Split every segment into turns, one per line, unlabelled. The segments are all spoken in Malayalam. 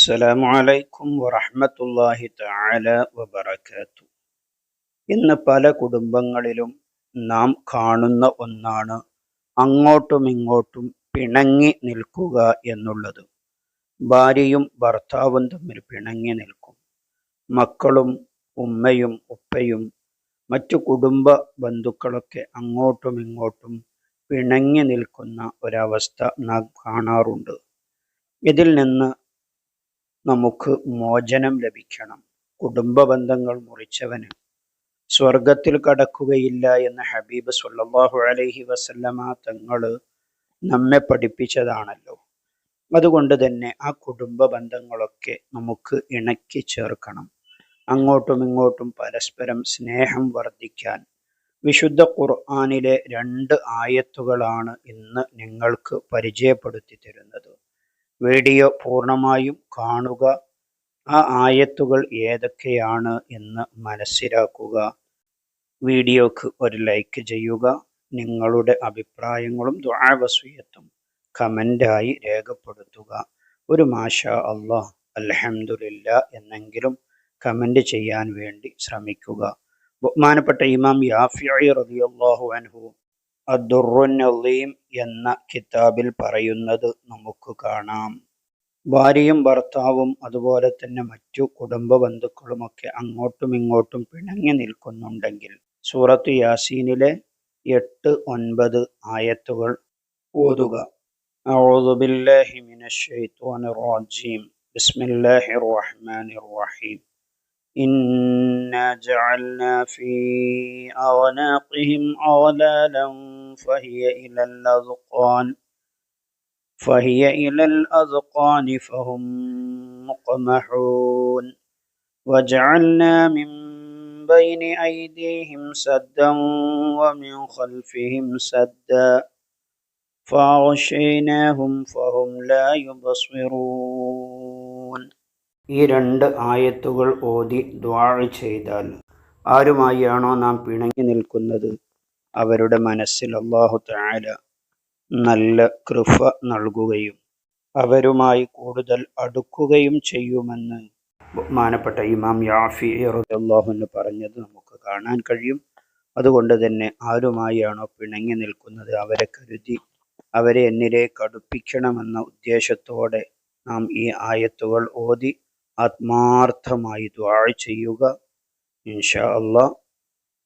അസ്സലാമു അലൈക്കും വറഹ്മത്തുള്ളാഹി തആല വബറകാതുഹു. ഇന്ന് പല കുടുംബങ്ങളിലും നാം കാണുന്ന ഒന്നാണ് അങ്ങോട്ടും ഇങ്ങോട്ടും പിണങ്ങി നിൽക്കുക എന്നുള്ളത്. ഭാര്യയും ഭർത്താവും തമ്മിൽ പിണങ്ങി നിൽക്കും. മക്കളും ഉമ്മയും ഉപ്പയും മറ്റു കുടുംബ ബന്ധുക്കളൊക്കെ അങ്ങോട്ടും ഇങ്ങോട്ടും പിണങ്ങി നിൽക്കുന്ന ഒരവസ്ഥ നാം കാണാറുണ്ട്. ഇതിൽ നിന്ന് നമുക്ക് മോചനം ലഭിക്കണം. കുടുംബ ബന്ധങ്ങൾ മുറിച്ചവന് സ്വർഗത്തിൽ കടക്കുകയില്ല എന്ന് ഹബീബ് സ്വല്ലല്ലാഹു അലൈഹി വസല്ലമ തങ്ങൾ നമ്മെ പഠിപ്പിച്ചതാണല്ലോ. അതുകൊണ്ട് തന്നെ ആ കുടുംബ ബന്ധങ്ങളൊക്കെ നമുക്ക് ഇണക്കി ചേർക്കണം. അങ്ങോട്ടും ഇങ്ങോട്ടും പരസ്പരം സ്നേഹം വർദ്ധിക്കാൻ വിശുദ്ധ ഖുർആനിലെ 2 ആയത്തുകളാണ് ഇന്ന് നിങ്ങൾക്ക് പരിചയപ്പെടുത്തി തരുന്നത്. വീഡിയോ പൂർണ്ണമായും കാണുക. ആ ആയത്തുകൾ ഏതൊക്കെയാണ് എന്ന് മനസ്സിലാക്കുക. വീഡിയോക്ക് ഒരു ലൈക്ക് ചെയ്യുക. നിങ്ങളുടെ അഭിപ്രായങ്ങളും ദുആ വസിയത്തും കമൻ്റായി രേഖപ്പെടുത്തുക. ഒരു മാഷാ അല്ലാഹ്, അൽഹംദുലില്ലാ എന്നെങ്കിലും കമൻ്റ് ചെയ്യാൻ വേണ്ടി ശ്രമിക്കുക. ബഹുമാനപ്പെട്ട ഇമാം യാഫിഈ റളിയല്ലാഹു അൻഹു അദ്ദുറുൻ നളീം എന്ന കിതാബിൽ പറയുന്നത് നമുക്ക് കാണാം. ഭാര്യയും ഭർത്താവും അതുപോലെ തന്നെ മറ്റു കുടുംബ ബന്ധുക്കളുമൊക്കെ അങ്ങോട്ടും ഇങ്ങോട്ടും പിണങ്ങി നിൽക്കുന്നുണ്ടെങ്കിൽ സൂറത്ത് യാസീനിലെ 8, 9 ആയത്തുകൾ ഓതുക. അഊദു ബില്ലാഹി മിനശ് ശൈത്വാനിർ റജീം. ബിസ്മില്ലാഹിർ റഹ്മാനിർ റഹീം. إنا جعلنا في أعناقهم أغلالا فهي إلى الأذقان فهم مقمحون وجعلنا من بين أيديهم سدا ومن خلفهم سدا فأغشيناهم فهم لا يبصرون. ഈ 2 ആയത്തുകൾ ഓതി ദുആ ചെയ്താൽ ആരുമായാണോ നാം പിണങ്ങി നിൽക്കുന്നത് അവരുടെ മനസ്സിൽ അല്ലാഹു തആല നല്ല കൃപ നൽകുകയും അവരുമായി കൂടുതൽ അടുക്കുകയും ചെയ്യുമെന്ന് ബഹുമാനപ്പെട്ട ഇമാം യാഫിഈ റളിയല്ലാഹു അൻഹു പറഞ്ഞത് നമുക്ക് കാണാൻ കഴിയും. അതുകൊണ്ട് തന്നെ ആരുമായാണോ പിണങ്ങി നിൽക്കുന്നത് അവരെ കരുതി അവരെ എന്നിലേക്ക് അടുപ്പിക്കണമെന്ന ഉദ്ദേശത്തോടെ നാം ഈ ആയത്തുകൾ ഓതി ആത്മാർത്ഥമായി ദുആ ചെയ്യുക. ഇൻഷാ അല്ലാഹ്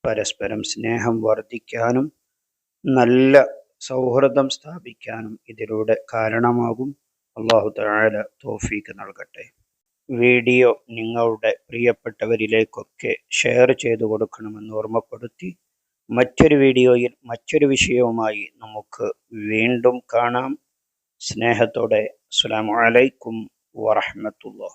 പരസ്പരം സ്നേഹം വർദ്ധിക്കാനും നല്ല സൗഹൃദം സ്ഥാപിക്കാനും ഇതിലൂടെ കാരണമാകും. അല്ലാഹു തആല തൗഫീഖ് നൽകട്ടെ. വീഡിയോ നിങ്ങളുടെ പ്രിയപ്പെട്ടവരിലേക്കൊക്കെ ഷെയർ ചെയ്തു കൊടുക്കണമെന്ന് ഓർമ്മപ്പെടുത്തി മറ്റൊരു വീഡിയോയിൽ മറ്റൊരു വിഷയവുമായി നമുക്ക് വീണ്ടും കാണാം. സ്നേഹത്തോടെ അസ്സലാമു അലൈക്കും വറഹ്മത്തുള്ളാഹി.